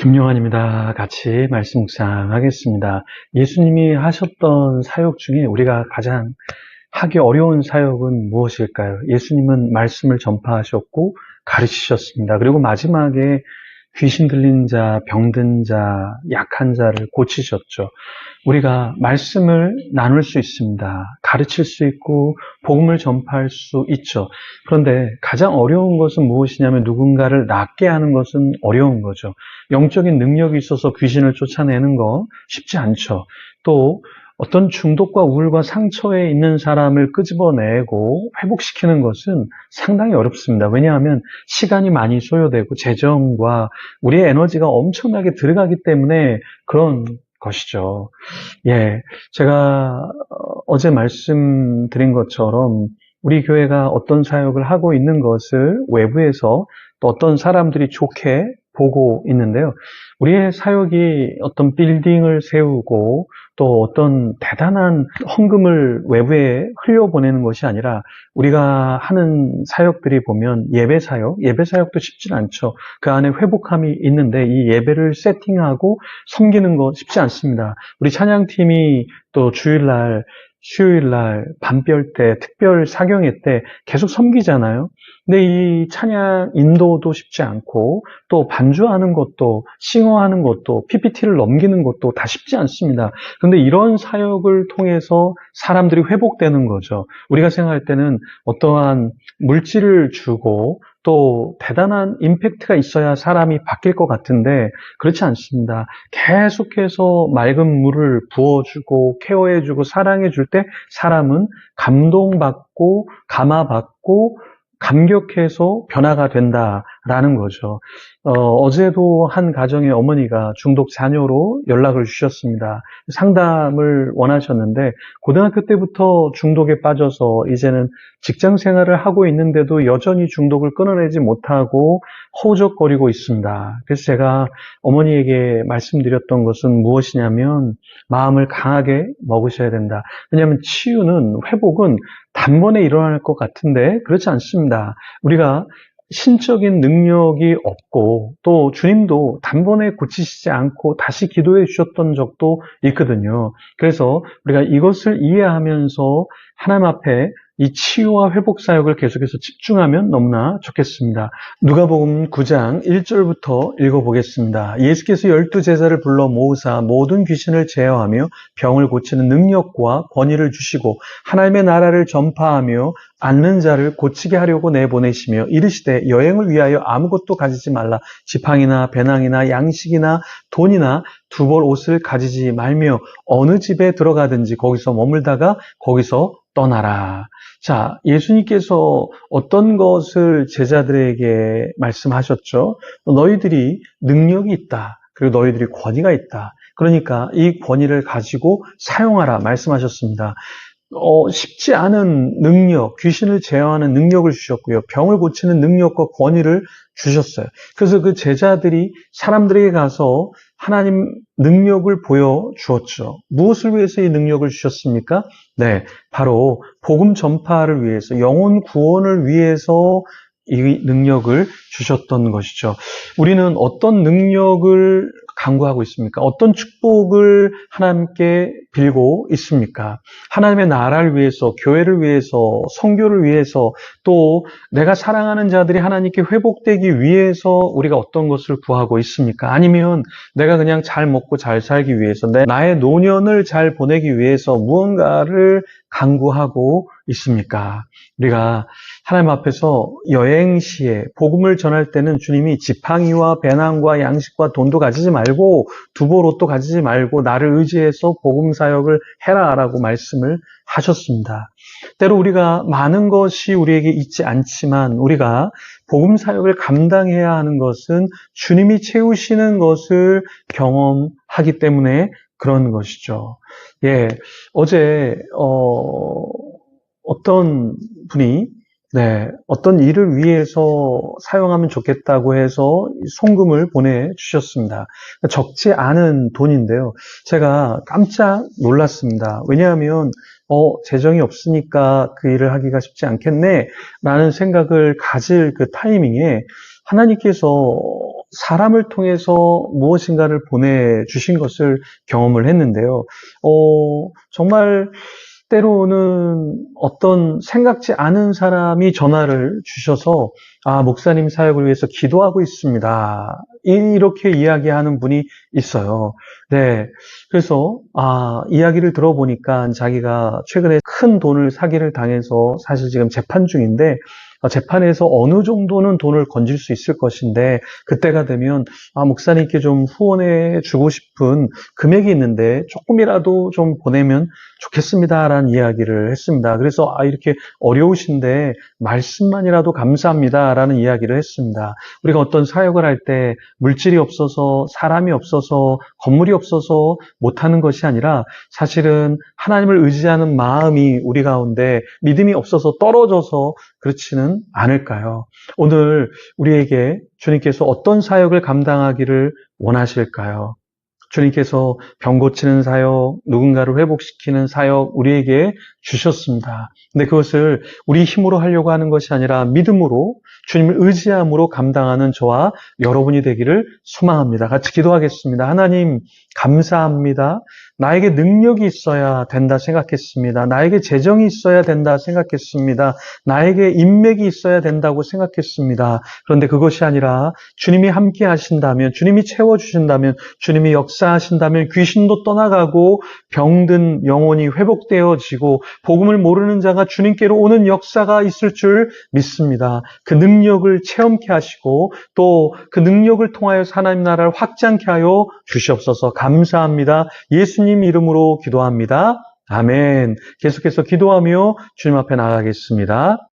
김용환입니다. 같이 말씀 묵상하겠습니다. 예수님이 하셨던 사역 중에 우리가 가장 하기 어려운 사역은 무엇일까요? 예수님은 말씀을 전파하셨고 가르치셨습니다. 그리고 마지막에 귀신 들린 자, 병든 자, 약한 자를 고치셨죠. 우리가 말씀을 나눌 수 있습니다. 가르칠 수 있고 복음을 전파할 수 있죠. 그런데 가장 어려운 것은 무엇이냐면 누군가를 낫게 하는 것은 어려운 거죠. 영적인 능력이 있어서 귀신을 쫓아내는 거 쉽지 않죠. 또 어떤 중독과 우울과 상처에 있는 사람을 끄집어내고 회복시키는 것은 상당히 어렵습니다. 왜냐하면 시간이 많이 소요되고 재정과 우리의 에너지가 엄청나게 들어가기 때문에 그런 것이죠. 제가 어제 말씀드린 것처럼 우리 교회가 어떤 사역을 하고 있는 것을 외부에서 또 어떤 사람들이 좋게 보고 있는데요. 우리의 사역이 어떤 빌딩을 세우고 또 어떤 대단한 헌금을 외부에 흘려보내는 것이 아니라 우리가 하는 사역들이 보면 예배 사역도 쉽지 않죠. 그 안에 회복함이 있는데 이 예배를 세팅하고 섬기는 거 쉽지 않습니다. 우리 찬양팀이 또 주일날, 수요일날, 밤별 때, 특별 사경회 때 계속 섬기잖아요. 근데 이 찬양 인도도 쉽지 않고 또 반주하는 것도, 싱어하는 것도, PPT를 넘기는 것도 다 쉽지 않습니다. 그런데 이런 사역을 통해서 사람들이 회복되는 거죠. 우리가 생각할 때는 어떠한 물질을 주고 또 대단한 임팩트가 있어야 사람이 바뀔 것 같은데 그렇지 않습니다. 계속해서 맑은 물을 부어주고 케어해주고 사랑해줄 때 사람은 감동받고 감화받고 감격해서 변화가 된다라는 거죠. 어제도 한 가정의 어머니가 중독 자녀로 연락을 주셨습니다. 상담을 원하셨는데 고등학교 때부터 중독에 빠져서 이제는 직장 생활을 하고 있는데도 여전히 중독을 끊어내지 못하고 허우적거리고 있습니다. 그래서 제가 어머니에게 말씀드렸던 것은 무엇이냐면 마음을 강하게 먹으셔야 된다. 왜냐하면 치유는, 회복은 단번에 일어날 것 같은데 그렇지 않습니다. 우리가 신적인 능력이 없고 또 주님도 단번에 고치시지 않고 다시 기도해 주셨던 적도 있거든요. 그래서 우리가 이것을 이해하면서 하나님 앞에 이 치유와 회복 사역을 계속해서 집중하면 너무나 좋겠습니다. 누가복음 9장 1절부터 읽어보겠습니다. 예수께서 12제자를 불러 모으사 모든 귀신을 제어하며 병을 고치는 능력과 권위를 주시고 하나님의 나라를 전파하며 앓는 자를 고치게 하려고 내보내시며 이르시되 여행을 위하여 아무것도 가지지 말라. 지팡이나 배낭이나 양식이나 돈이나 두 벌 옷을 가지지 말며 어느 집에 들어가든지 거기서 머물다가 거기서 떠나라. 자, 예수님께서 어떤 것을 제자들에게 말씀하셨죠? 너희들이 능력이 있다. 그리고 너희들이 권위가 있다. 그러니까 이 권위를 가지고 사용하라 말씀하셨습니다. 쉽지 않은 능력, 귀신을 제어하는 능력을 주셨고요. 병을 고치는 능력과 권위를 주셨어요. 그래서 그 제자들이 사람들에게 가서 하나님 능력을 보여주었죠. 무엇을 위해서 이 능력을 주셨습니까? 네, 바로 복음 전파를 위해서, 영혼 구원을 위해서 이 능력을 주셨던 것이죠. 우리는 어떤 능력을 간구하고 있습니까? 어떤 축복을 하나님께 빌고 있습니까? 하나님의 나라를 위해서, 교회를 위해서, 선교를 위해서, 또 내가 사랑하는 자들이 하나님께 회복되기 위해서 우리가 어떤 것을 구하고 있습니까? 아니면 내가 그냥 잘 먹고 잘 살기 위해서, 나의 노년을 잘 보내기 위해서 무언가를 간구하고 있습니까? 우리가 하나님 앞에서 여행 시에 복음을 전할 때는 주님이 지팡이와 배낭과 양식과 돈도 가지지 말고 두벌 옷도 가지지 말고 나를 의지해서 복음 사역을 해라라고 말씀을 하셨습니다. 때로 우리가 많은 것이 우리에게 있지 않지만 우리가 복음 사역을 감당해야 하는 것은 주님이 채우시는 것을 경험하기 때문에 그런 것이죠. 어제 어떤 분이 어떤 일을 위해서 사용하면 좋겠다고 해서 송금을 보내주셨습니다. 적지 않은 돈인데요. 제가 깜짝 놀랐습니다. 왜냐하면 재정이 없으니까 그 일을 하기가 쉽지 않겠네 라는 생각을 가질 그 타이밍에 하나님께서 사람을 통해서 무엇인가를 보내주신 것을 경험을 했는데요. 정말 때로는 어떤 생각지 않은 사람이 전화를 주셔서 목사님 사역을 위해서 기도하고 있습니다. 이렇게 이야기하는 분이 있어요. 네. 그래서 이야기를 들어보니까 자기가 최근에 큰 돈을 사기를 당해서 사실 지금 재판 중인데 재판에서 어느 정도는 돈을 건질 수 있을 것인데 그때가 되면 목사님께 좀 후원해 주고 싶은 금액이 있는데 조금이라도 좀 보내면 좋겠습니다라는 이야기를 했습니다. 그래서 이렇게 어려우신데 말씀만이라도 감사합니다라는 이야기를 했습니다. 우리가 어떤 사역을 할 때 물질이 없어서 사람이 없어서 건물이 없어서 못하는 것이 아니라 사실은 하나님을 의지하는 마음이 우리 가운데 믿음이 없어서 떨어져서 그렇지는 않을까요? 오늘 우리에게 주님께서 어떤 사역을 감당하기를 원하실까요? 주님께서 병 고치는 사역, 누군가를 회복시키는 사역 우리에게 주셨습니다. 근데 그것을 우리 힘으로 하려고 하는 것이 아니라 믿음으로 주님을 의지함으로 감당하는 저와 여러분이 되기를 소망합니다. 같이 기도하겠습니다. 하나님 감사합니다. 나에게 능력이 있어야 된다 생각했습니다. 나에게 재정이 있어야 된다 생각했습니다. 나에게 인맥이 있어야 된다고 생각했습니다. 그런데 그것이 아니라 주님이 함께 하신다면, 주님이 채워주신다면, 주님이 역사하신다면 귀신도 떠나가고 병든 영혼이 회복되어지고 복음을 모르는 자가 주님께로 오는 역사가 있을 줄 믿습니다. 그 능력을 체험케 하시고 또 그 능력을 통하여 하나님 나라를 확장케 하여 주시옵소서. 감사합니다. 예수님 이름으로 기도합니다. 아멘. 계속해서 기도하며 주님 앞에 나가겠습니다.